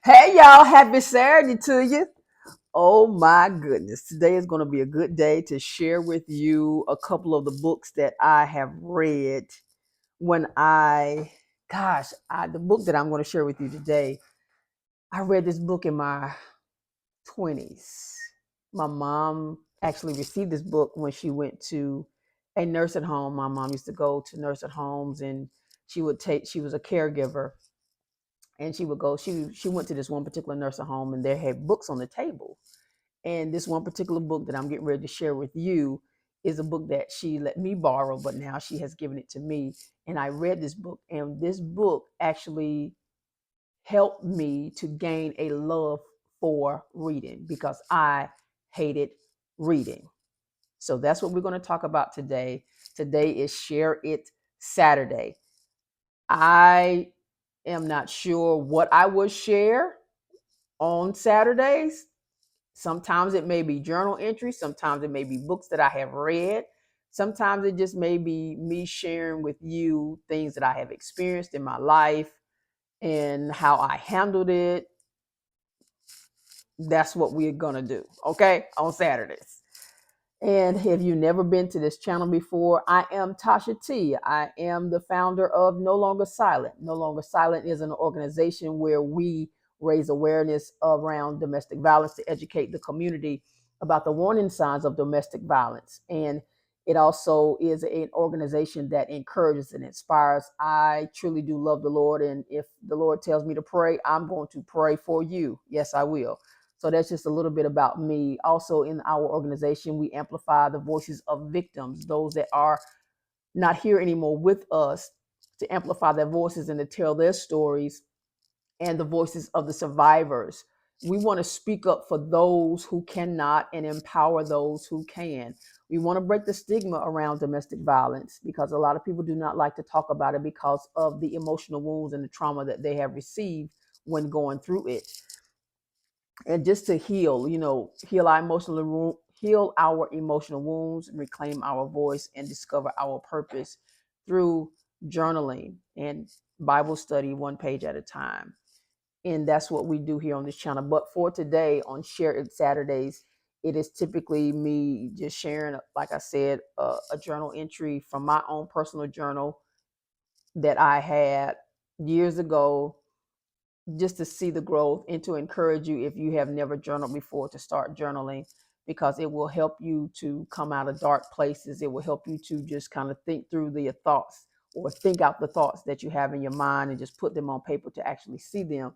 Hey y'all, happy Saturday to you. Oh my goodness. Today is going to be a good day to share with you a couple of the books that I have read when the book that I'm going to share with you today, I read this book in my 20s. My mom actually received this book when she went to a nursing home. My mom used to go to nursing homes and she was a caregiver and she went to this one particular nursing home and they had books on the table, and this one particular book that I'm getting ready to share with you is a book that she let me borrow, but now she has given it to me, and I read this book, and this book actually helped me to gain a love for reading because I hated reading. So that's what we're going to talk about today. Today is Share It Saturday. I am not sure what I will share on Saturdays. Sometimes it may be journal entries, sometimes it may be books that I have read. Sometimes it just may be me sharing with you things that I have experienced in my life and how I handled it. That's what we're going to do, okay, on Saturdays. And if you've never been to this channel before, I am Tasha T. I am the founder of No Longer Silent. No Longer Silent is an organization where we raise awareness around domestic violence to educate the community about the warning signs of domestic violence. And it also is an organization that encourages and inspires. I truly do love the Lord. And if the Lord tells me to pray, I'm going to pray for you. Yes, I will. So that's just a little bit about me. Also, in our organization, we amplify the voices of victims, those that are not here anymore with us, to amplify their voices and to tell their stories, and the voices of the survivors. We want to speak up for those who cannot and empower those who can. We want to break the stigma around domestic violence because a lot of people do not like to talk about it because of the emotional wounds and the trauma that they have received when going through it. And just to heal, heal our emotional wounds, reclaim our voice, and discover our purpose through journaling and Bible study, one page at a time. And that's what we do here on this channel. But for today, on Share It Saturdays, it is typically me just sharing, like I said, a journal entry from my own personal journal that I had years ago, just to see the growth and to encourage you, if you have never journaled before, to start journaling, because it will help you to come out of dark places. It will help you to just kind of think through your thoughts, or think out the thoughts that you have in your mind and just put them on paper to actually see them.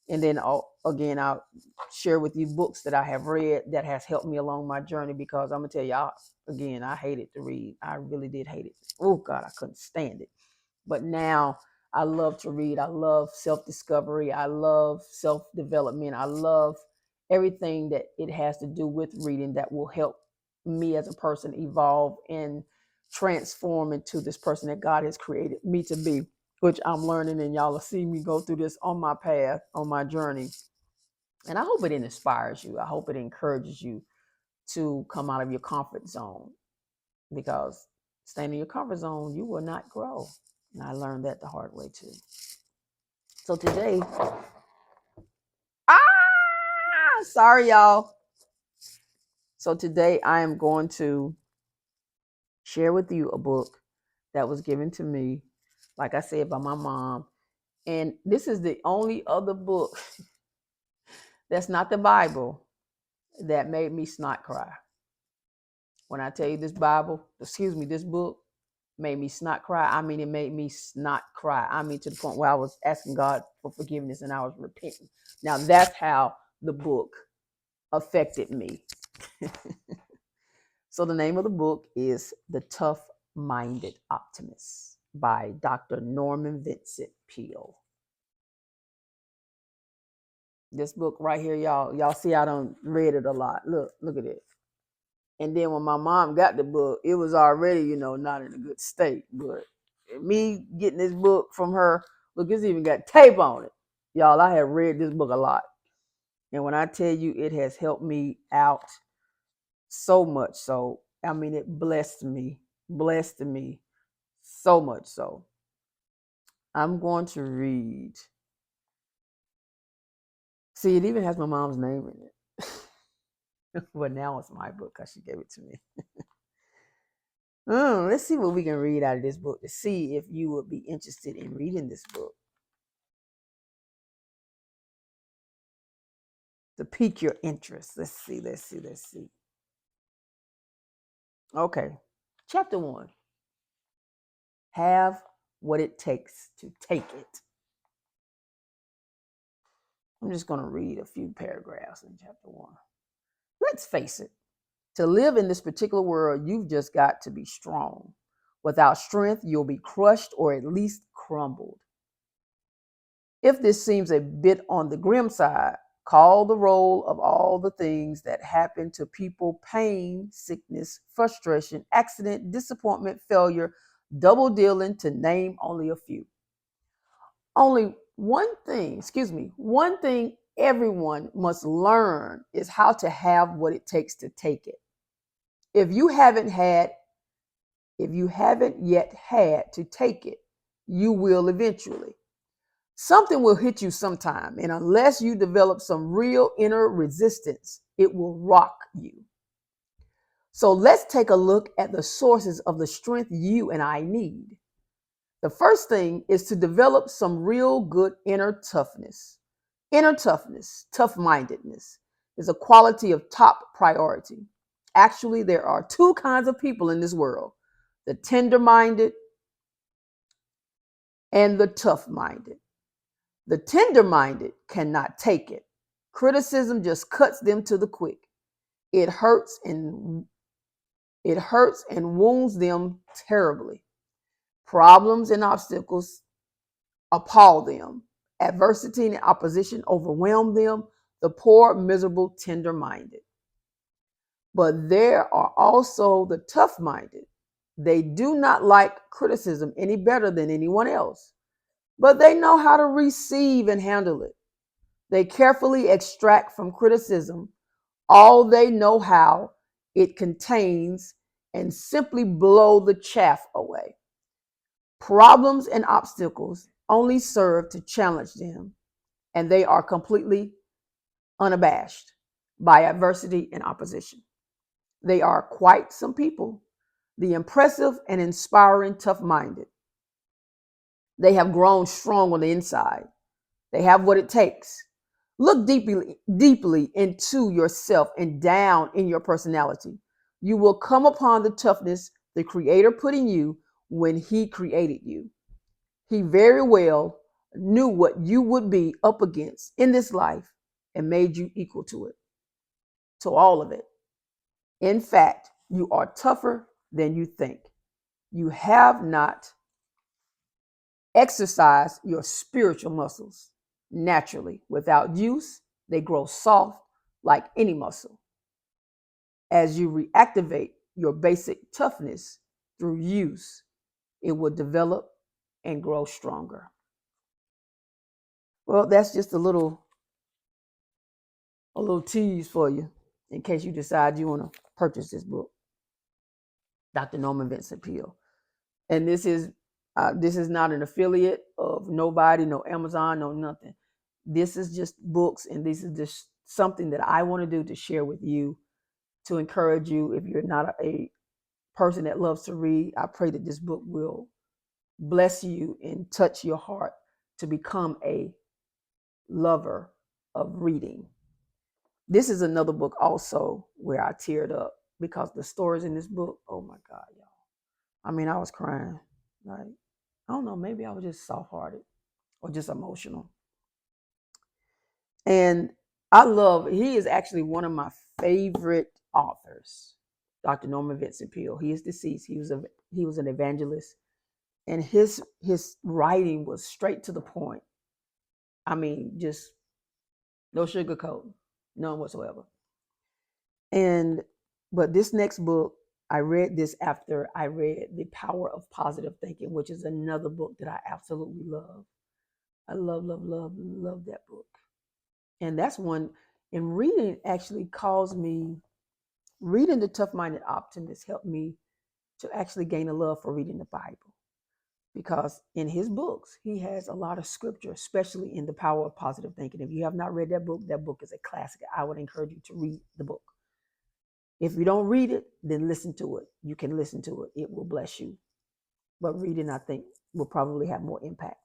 And then again, I'll share with you books that I have read that has helped me along my journey, because I'm gonna tell y'all again, I hated to read. I really did hate it. Oh God, I couldn't stand it. But now I love to read. I love self-discovery. I love self-development. I love everything that it has to do with reading that will help me as a person evolve and transform into this person that God has created me to be, which I'm learning, and y'all will see me go through this on my path, on my journey. And I hope it inspires you. I hope it encourages you to come out of your comfort zone, because staying in your comfort zone, you will not grow. And I learned that the hard way too. So today, sorry y'all. So today I am going to share with you a book that was given to me, like I said, by my mom. And this is the only other book that's not the Bible that made me snot cry. When I tell you this book made me snot cry. I mean, it made me snot cry. I mean, to the point where I was asking God for forgiveness and I was repenting. Now, that's how the book affected me. So the name of the book is The Tough-Minded Optimist by Dr. Norman Vincent Peale. This book right here, y'all see I done read it a lot. Look at it. And then when my mom got the book, it was already, not in a good state. But me getting this book from her, look, it's even got tape on it. Y'all, I have read this book a lot. And when I tell you, it has helped me out so much. So, I mean, it blessed me so much. So I'm going to read See, it even has my mom's name in it. But now it's my book because she gave it to me. Let's see what we can read out of this book to see if you would be interested in reading this book. To pique your interest. Let's see. Okay. Chapter 1. Have what it takes to take it. I'm just going to read a few paragraphs in chapter 1. Let's face it. To live in this particular world, you've just got to be strong. Without strength, you'll be crushed or at least crumbled. If this seems a bit on the grim side, call the roll of all the things that happen to people: pain, sickness, frustration, accident, disappointment, failure, double dealing, to name only a few. Only one thing everyone must learn is how to have what it takes to take it. If you haven't yet had to take it, you will eventually. Something will hit you sometime, and unless you develop some real inner resistance, it will rock you. So let's take a look at the sources of the strength you and I need. The first thing is to develop some real good inner toughness. Inner toughness, tough-mindedness, is a quality of top priority. Actually, there are two kinds of people in this world: the tender-minded and the tough-minded. The tender-minded cannot take it. Criticism just cuts them to the quick. It hurts and wounds them terribly. Problems and obstacles appall them. Adversity and opposition overwhelm them. The poor, miserable, tender-minded. But there are also the tough-minded. They do not like criticism any better than anyone else, but they know how to receive and handle it. They carefully extract from criticism all they know how it contains and simply blow the chaff away. Problems and obstacles only serve to challenge them, and they are completely unabashed by adversity and opposition. They are quite some people, the impressive and inspiring tough-minded. They have grown strong on the inside. They have what it takes. Look deeply into yourself and down in your personality. You will come upon the toughness the Creator put in you when He created you. He very well knew what you would be up against in this life and made you equal to it, to all of it. In fact, you are tougher than you think. You have not exercised your spiritual muscles naturally. Without use, they grow soft like any muscle. As you reactivate your basic toughness through use, it will develop and grow stronger. Well, that's just a little tease for you in case you decide you want to purchase this book, Dr. Norman Vincent Peale. And this is not an affiliate of nobody, no Amazon, no nothing. This is just books, and this is just something that I want to do to share with you, to encourage you. If you're not a person that loves to read, I pray that this book will bless you and touch your heart to become a lover of reading. This is another book also where I teared up because the stories in this book, oh my God, y'all. I mean, I was crying. Like, I don't know, maybe I was just soft-hearted or just emotional. And he is actually one of my favorite authors, Dr. Norman Vincent Peale. He is deceased. He was an evangelist, and his writing was straight to the point. I mean, just no sugarcoat, none whatsoever. But this next book, I read this after I read The Power of Positive Thinking, which is another book that I absolutely love. I love that book. And that's one, and reading actually reading The Tough-Minded Optimist helped me to actually gain a love for reading the Bible. because in his books, he has a lot of scripture, especially in The Power of Positive Thinking. If you have not read that book is a classic. I would encourage you to read the book. If you don't read it, then listen to it. You can listen to it. It will bless you. But reading, I think, will probably have more impact.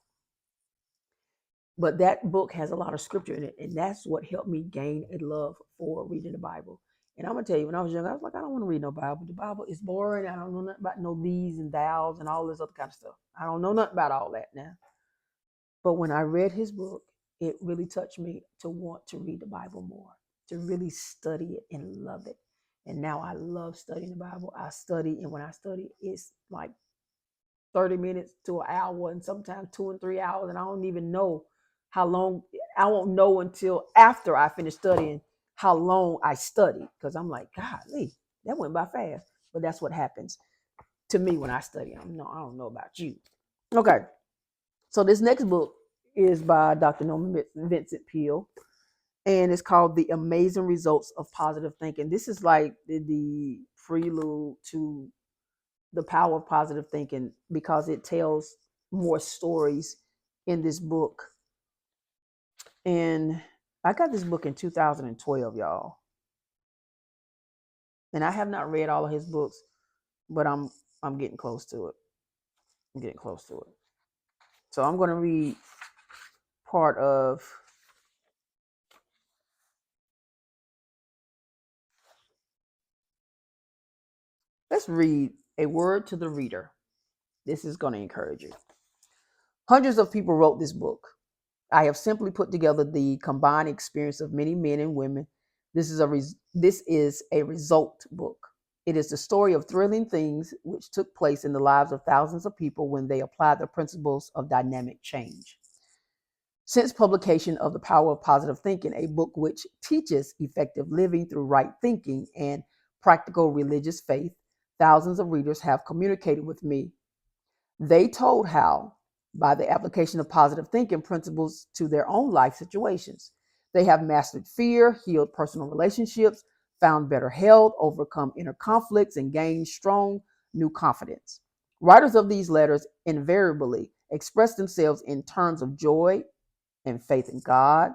But that book has a lot of scripture in it, and that's what helped me gain a love for reading the Bible. And I'm gonna tell you, when I was young, I was like, I don't want to read no Bible. The Bible is boring. I don't know nothing about no these and thous and all this other kind of stuff. I don't know nothing about all that now. But when I read his book, it really touched me to want to read the Bible more, to really study it and love it. And now I love studying the Bible. I study, and when I study, it's like 30 minutes to an hour, and sometimes 2 and 3 hours, and I don't even know how long. I won't know until after I finish studying how long I studied, because I'm like, golly, that went by fast. But that's what happens to me when I study. I don't know about you. Okay, so this next book is by Dr. Norman Vincent Peale, and it's called The Amazing Results of Positive Thinking. This is like the prelude to The Power of Positive Thinking, because it tells more stories in this book. And I got this book in 2012, y'all. And I have not read all of his books, but I'm getting close to it. I'm getting close to it. So I'm going to read part of let's read A Word to the Reader. This is going to encourage you. Hundreds of people wrote this book. I have simply put together the combined experience of many men and women. This is a result book. It is the story of thrilling things which took place in the lives of thousands of people when they applied the principles of dynamic change. Since publication of The Power of Positive Thinking, a book which teaches effective living through right thinking and practical religious faith, thousands of readers have communicated with me. They told how, by the application of positive thinking principles to their own life situations, they have mastered fear, healed personal relationships, found better health, overcome inner conflicts, and gained strong new confidence. Writers of these letters invariably express themselves in terms of joy and faith in God.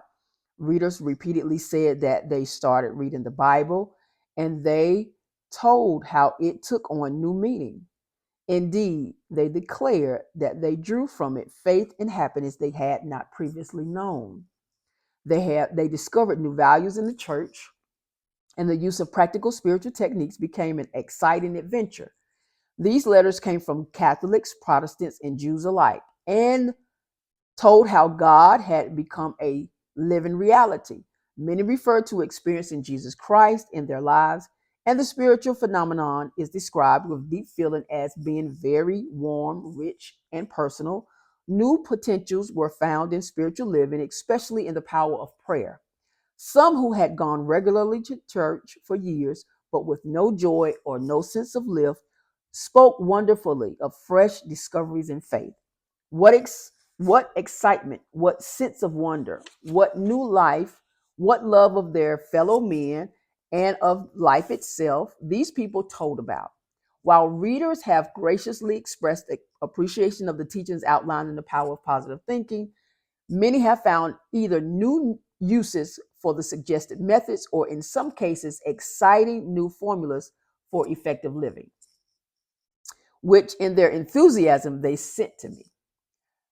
Readers repeatedly said that they started reading the Bible, and they told how it took on new meaning. Indeed, they declared that they drew from it faith and happiness they had not previously known. They discovered new values in the church, and the use of practical spiritual techniques became an exciting adventure. These letters came from Catholics, Protestants, and Jews alike, and told how God had become a living reality. Many referred to experiencing Jesus Christ in their lives, and the spiritual phenomenon is described with deep feeling as being very warm, rich, and personal. New potentials were found in spiritual living, especially in the power of prayer. Some who had gone regularly to church for years, but with no joy or no sense of lift, spoke wonderfully of fresh discoveries in faith. What excitement, what sense of wonder, what new life, what love of their fellow men and of life itself these people told about. While readers have graciously expressed appreciation of the teachings outlined in The Power of Positive Thinking, many have found either new uses for the suggested methods or, in some cases, exciting new formulas for effective living, which in their enthusiasm they sent to me.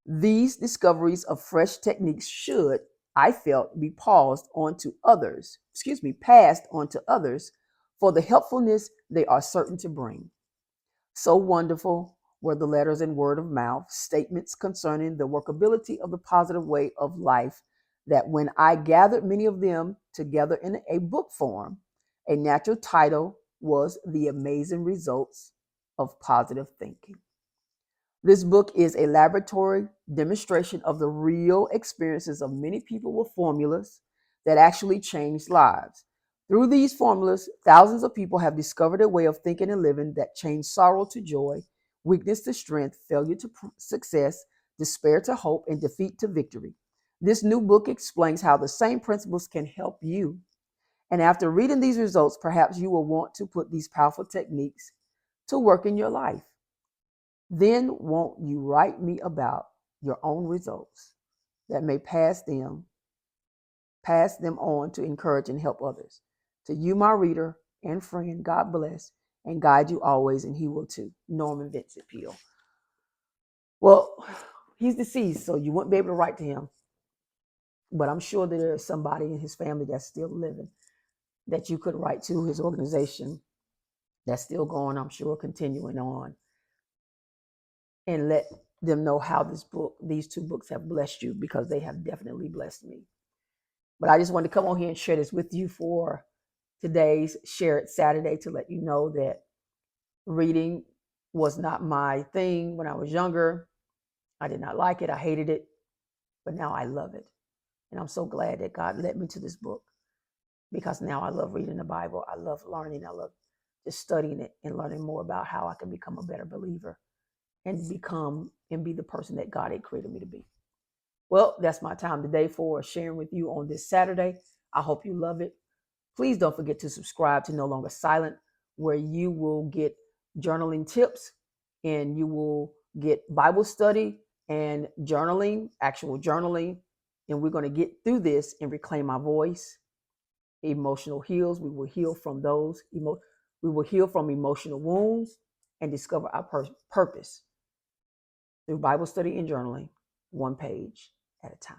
These discoveries of fresh techniques should, I felt, be passed on to others for the helpfulness they are certain to bring. So wonderful were the letters and word of mouth statements concerning the workability of the positive way of life that when I gathered many of them together in a book form, a natural title was The Amazing Results of Positive Thinking. This book is a laboratory demonstration of the real experiences of many people with formulas that actually change lives. Through these formulas, thousands of people have discovered a way of thinking and living that changed sorrow to joy, weakness to strength, failure to success, despair to hope, and defeat to victory. This new book explains how the same principles can help you. And after reading these results, perhaps you will want to put these powerful techniques to work in your life. Then won't you write me about your own results that may pass them on to encourage and help others. To you, my reader and friend, God bless and guide you always, and he will too. Norman Vincent Peale. Well, he's deceased, so you wouldn't be able to write to him. But I'm sure that there's somebody in his family that's still living that you could write to, his organization that's still going, I'm sure, continuing on, and let them know how these two books have blessed you, because they have definitely blessed me. But I just wanted to come on here and share this with you for today's Share It Saturday, to let you know that reading was not my thing when I was younger. I did not like it. I hated it. But now I love it. And I'm so glad that God led me to this book, because now I love reading the Bible. I love learning. I love just studying it and learning more about how I can become a better believer and be the person that God had created me to be. Well, that's my time today for sharing with you on this Saturday. I hope you love it. Please don't forget to subscribe to No Longer Silent, where you will get journaling tips and you will get Bible study and journaling, actual journaling. And we're going to get through this and reclaim our voice. Emotional heals. We will heal from those. We will heal from emotional wounds and discover our purpose through Bible study and journaling, one page at a time.